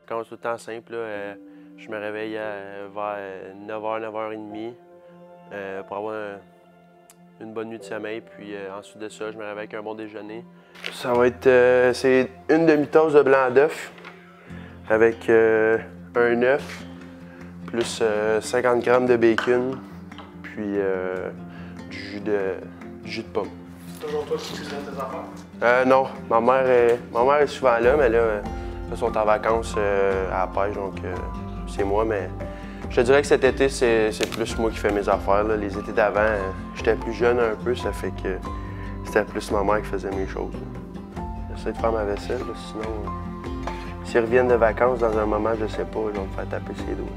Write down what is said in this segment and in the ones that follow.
Quand c'est tout le temps simple, là, je me réveille vers 9h, 9h30 pour avoir une bonne nuit de sommeil. Puis ensuite de ça, je me réveille avec un bon déjeuner. Ça va être c'est une demi-tasse de blanc d'œuf avec un œuf, plus 50 g de bacon, puis du jus de pomme. C'est toujours toi qui cuisines tes affaires? Non, ma mère est souvent là, mais là, ils sont en vacances à la pêche, donc c'est moi. Mais je te dirais que cet été, c'est plus moi qui fais mes affaires. Là. Les étés d'avant, j'étais plus jeune un peu, ça fait que c'était plus ma mère qui faisait mes choses. J'essaie de faire ma vaisselle, là, sinon, s'ils reviennent de vacances dans un moment, je sais pas, ils vont me faire taper ses doigts.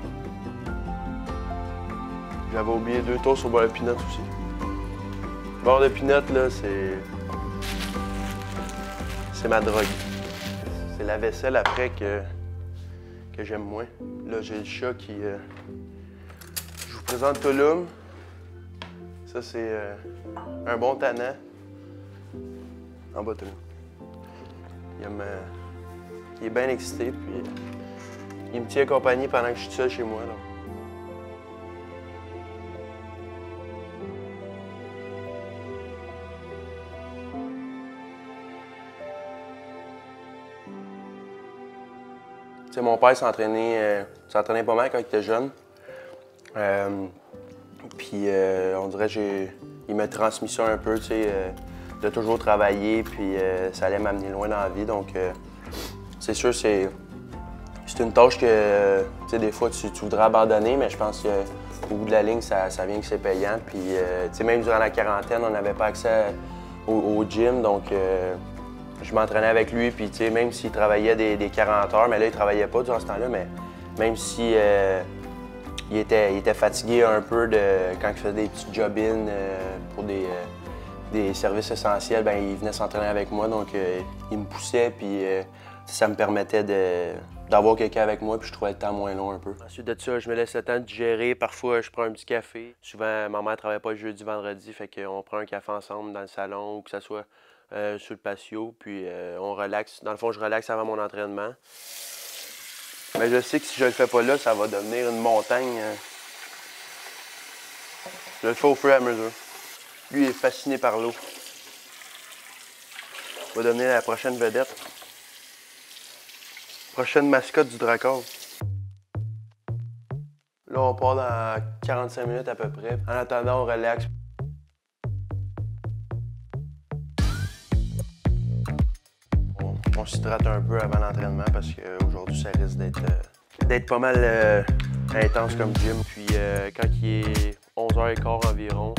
J'avais oublié 2 toasts au beurre de pinot aussi. Le beurre de pinot, là, c'est ma drogue. C'est la vaisselle après que j'aime moins. Là, j'ai le chat qui... Je vous présente Tulum. Ça, c'est un bon tannant. En bas, Tulum. Il est bien excité, puis il me tient compagnie pendant que je suis seul chez moi. Là. T'sais, mon père s'entraînait pas mal quand il était jeune. Puis on dirait qu'il m'a transmis ça un peu, de toujours travailler, puis ça allait m'amener loin dans la vie. Donc c'est sûr, c'est une tâche que des fois tu voudrais abandonner, mais je pense qu'au bout de la ligne, ça vient que c'est payant. Puis même durant la quarantaine, on n'avait pas accès au gym, donc je m'entraînais avec lui, puis même s'il travaillait des 40 heures, mais là, il travaillait pas durant ce temps-là, mais même si il était fatigué un peu quand il faisait des petits job-in pour des services essentiels, ben il venait s'entraîner avec moi, donc il me poussait, puis ça me permettait d'avoir quelqu'un avec moi, puis je trouvais le temps moins long un peu. Ensuite de ça, je me laisse le temps de digérer. Parfois, je prends un petit café. Souvent, ma mère ne travaille pas le jeudi, vendredi, fait qu'on prend un café ensemble dans le salon ou que ce soit sur le patio, puis on relaxe. Dans le fond, je relaxe avant mon entraînement. Mais je sais que si je le fais pas là, ça va devenir une montagne. Je le fais au fur et à mesure. Lui, il est fasciné par l'eau. Il va devenir la prochaine vedette. Prochaine mascotte du Dracor. Là, on part dans 45 minutes à peu près. En attendant, on relaxe. On s'hydrate un peu avant l'entraînement parce qu'aujourd'hui, ça risque d'être pas mal intense comme gym. Puis quand il est 11h15 environ,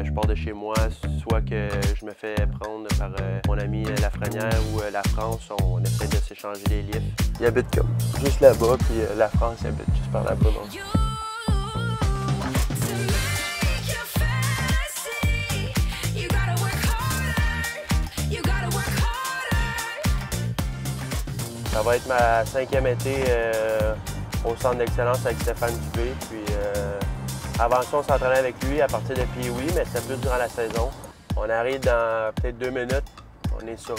je pars de chez moi, soit que je me fais prendre par mon ami Lafrenière ou la France. On essaie de s'échanger les livres. Il habite comme juste là-bas, puis la France il habite juste par là-bas. Donc. Ça va être ma 5e été au centre d'excellence avec Stéphane Dubé. Puis, avant ça, on s'entraînait avec lui à partir de Pee-Wee, mais c'était plus durant la saison. On arrive dans peut-être 2 minutes. On est sur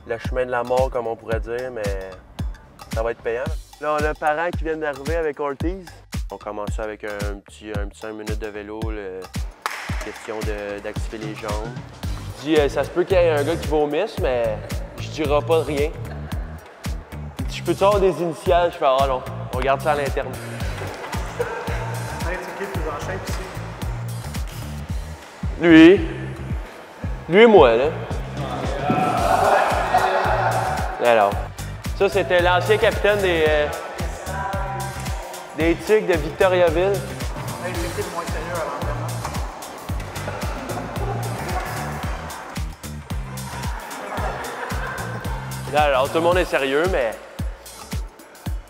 le chemin de la mort, comme on pourrait dire, mais ça va être payant. Là, on a un parent qui vient d'arriver avec Ortiz. On commence ça avec un petit 5 minutes de vélo, question d'activer les jambes. Je dis, ça se peut qu'il y ait un gars qui vomisse, mais je dirai pas rien. Je peux-tu avoir des initiales? Je fais, ah non, on regarde ça à l'interne. C'est qui plus en shape ici? Lui et moi, là. Alors, ça, c'était l'ancien capitaine des Tigres de Victoriaville. C'est qui le moins sérieux à l'entraînement? Alors, tout le monde est sérieux, mais...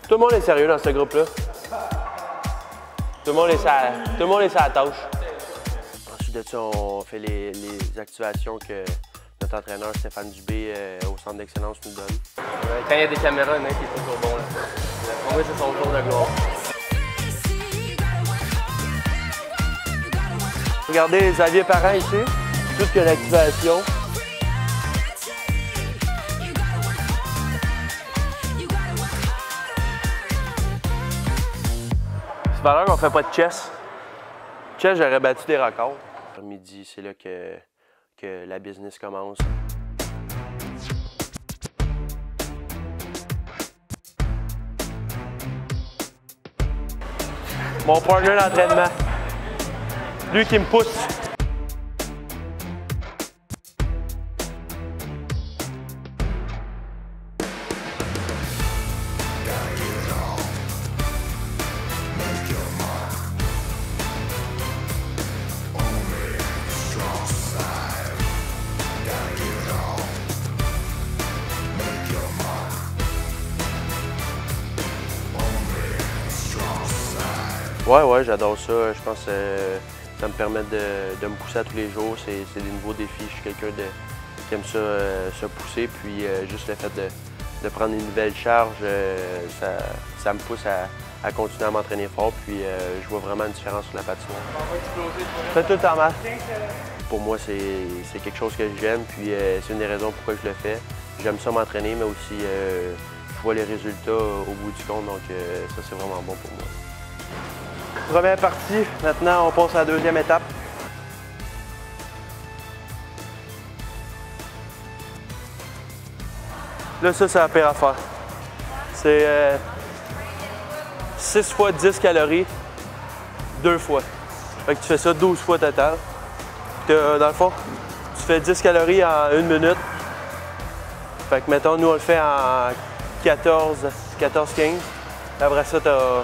Tout le monde est sérieux dans ce groupe-là. Tout le monde est sur la tâche. Ensuite de ça, on fait les activations que notre entraîneur Stéphane Dubé au centre d'excellence nous donne. Quand il y a des caméras, il est toujours bon. Là. Pour moi, c'est son jour de gloire. Regardez Xavier Parent ici, tout que l'activation. valeur qu'on fait pas de chest. Chest, j'aurais battu des records. À midi, c'est là que la business commence. Mon partner d'entraînement. Lui qui me pousse. Ouais, j'adore ça. Je pense que ça me permet de me pousser à tous les jours. C'est des nouveaux défis. Je suis quelqu'un qui aime ça, se pousser. Puis juste le fait de prendre une nouvelle charge, ça me pousse à continuer à m'entraîner fort. Puis je vois vraiment une différence sur la patinoire. Ça fait tout le temps mal. Pour moi, c'est quelque chose que j'aime. Puis c'est une des raisons pourquoi je le fais. J'aime ça m'entraîner, mais aussi je vois les résultats au bout du compte. Donc ça, c'est vraiment bon pour moi. Première partie, maintenant on passe à la deuxième étape. Là, ça, c'est la pire affaire. C'est 6 fois 10 calories, 2 fois. Fait que tu fais ça 12 fois total. Dans le fond, tu fais 10 calories en 1 minute. Fait que mettons, nous on le fait en 14-15. Après ça, t'as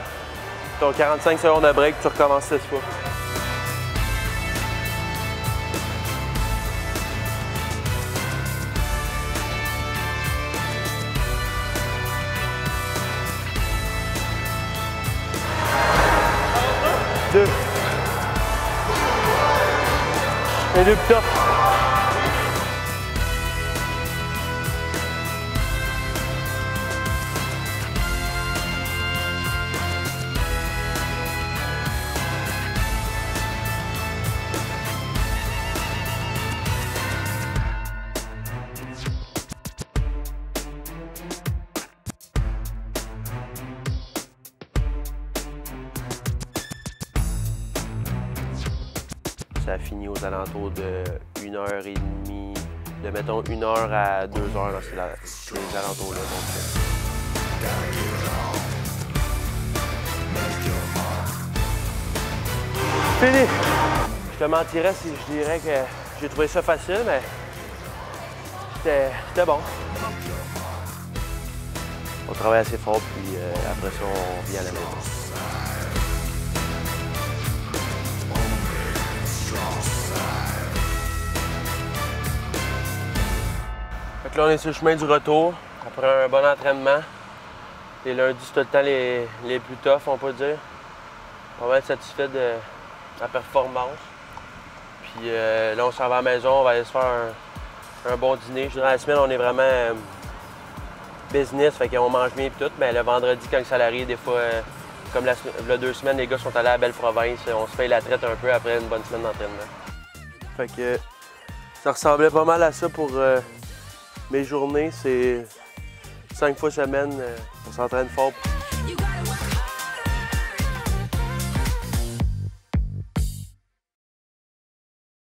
45 secondes de break, tu recommences 6 fois. Deux. Et deux plus tard. Ça finit aux alentours de 1h30, de mettons 1h à 2h dans ces alentours-là. Fini! Je te mentirais si je dirais que j'ai trouvé ça facile, mais c'était bon. On travaille assez fort, puis après ça, on vient à la maison. Fait que là, on est sur le chemin du retour, après un bon entraînement. Les lundis, c'est tout le temps les plus toughs, on peut dire. Pas mal satisfait de la performance. Puis là, on s'en va à la maison, on va aller se faire un bon dîner. Dans la semaine, on est vraiment business, fait qu'on mange bien et tout. Mais le vendredi, quand ça arrive, des fois, comme il y a 2 semaines, les gars sont allés à la Belle-Province. On se fait la traite un peu après une bonne semaine d'entraînement. Fait que ça ressemblait pas mal à ça pour mes journées. C'est 5 fois semaine, on s'entraîne fort.